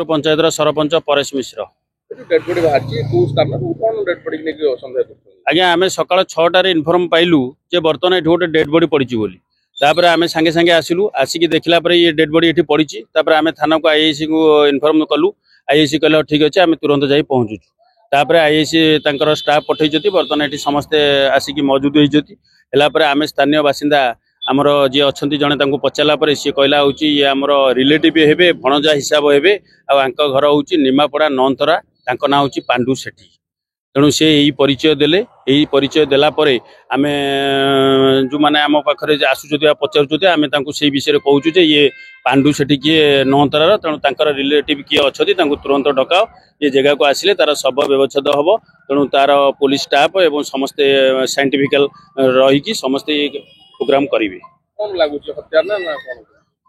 पंचायत सरपंच परेश मिश्र। आज्ञा आम सका 6टार इनफर्म पाइलु जे बर्तमान ये गोटे डेड बॉडी पड़ी बोली तापर आम सांगे सांगे आसिलु आसिक देखला ये डेड बॉडी ये पड़ी आम थाना को आईआईसी को इनफर्म कलु आईआईसी कहला ठीक अच्छे आम तुरंत जा पहुँचुचु तापर आईआईसी स्टाफ पठे बर्तमान ये समस्ते आसिक मौजूद होती आम स्थानीय बासिंदा आमर जी अच्छा जड़े पचारा सी कहला हूँ ये आमर रिलेटिव हे भणजा हिसाब हे घर हूँ निमापड़ा नौतरा ना हूँ पांडु सेठी तेणु से यही परिचय देले यही परिचय देलापर आम जो मैंने आम पाखे आसुच्च पचार आम से विषय कहूँ ये पांडु सेठी किए नौतरार तेणु तांकर रिलेटिव किए अच्छा तुरंत डकाओ ये जगह को आसिले तार शव व्यवच्छेद हम तेणु तार पुलिस स्टाफ एवं समस्ते साइंटिफिकल रही समस्ते प्रोग्राम करेंगे। कौन लागुच हत्या ना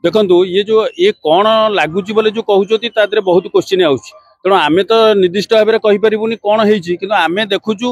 देखो ये कौन लगुच बोले जो कहते बहुत क्वेश्चन आउच तेणु आम तो निर्दिष्ट भाव में कहीपरूनी कौन होमें देखुचु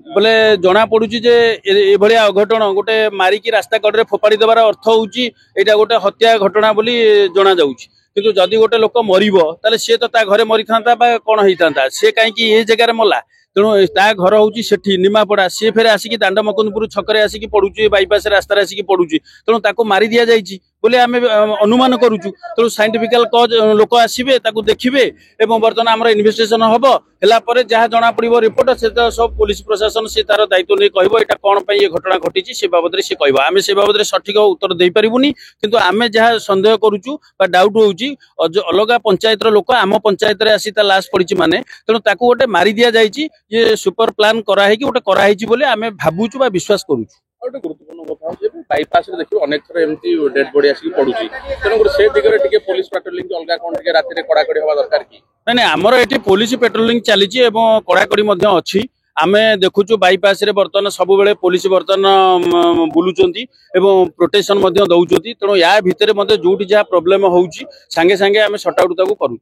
बोले जना पड़ू जे ये अघटन गोटे मारिकी रास्ता कड़े फोपाड़ी देवार अर्थ हूँ यहाँ गोटे हत्या घटना बोली जना जाऊँगी किंतु जदि गोटे लोक मर सी तो घर मरी था कौन होता सी कहीं ये जगार मला तेणु ता घर हूँ सेठी निमापड़ा सी फेर आसिक दांड मकुंदपुर छकरे आसिक पड़ुची बाईपास रास्तार आसिक पड़ुची तेणु ताको मारी दिया जाइए बोले आम अनुमान करुचु तेणु साइंटिफिकल कज लोक आसबे देखिए एवं बर्तमान आम इन्वेस्टिगेशन हम है जहाँ जना पड़ो रिपोर्ट से तो सब पुलिस प्रशासन से तार दायित्व नहीं कह कौन ये घटना घटी से बाबद से कह आम से बाबद सठिक उत्तर दे पारूनी किंतु आम जहाँ सन्देह करुचु डाउट हूँ अलग पंचायत लोक आम पंचायत आसी लाश पड़ी माने तेणु ताकू गोटे मारी दि जाइए ये सुपर प्लान कराई गोटे कराई बोले आम भावुचु विश्वास करुचु। गुरुत्वपूर्ण कथा बाईपास देखिए अनेक थर एमती डेड बॉडी आसिक पड़ुची तेणुकर से दिगरे पुलिस पेट्रोलिंग अलग कौन राति कड़ाकड़ी हवा दरकार कि नहीं आमर ये पुलिस पेट्रोलिंग चली कड़ाकड़ी अच्छी आम देखुचु बाईपास रे बर्तमान सब बेले पुलिस बर्तमान बुलुचंती एवं प्रोटेक्शन दौरान तेणु या भितर जो जहाँ प्रोब्लेम होउची सांगे सांगे आम सट आउट करूँ।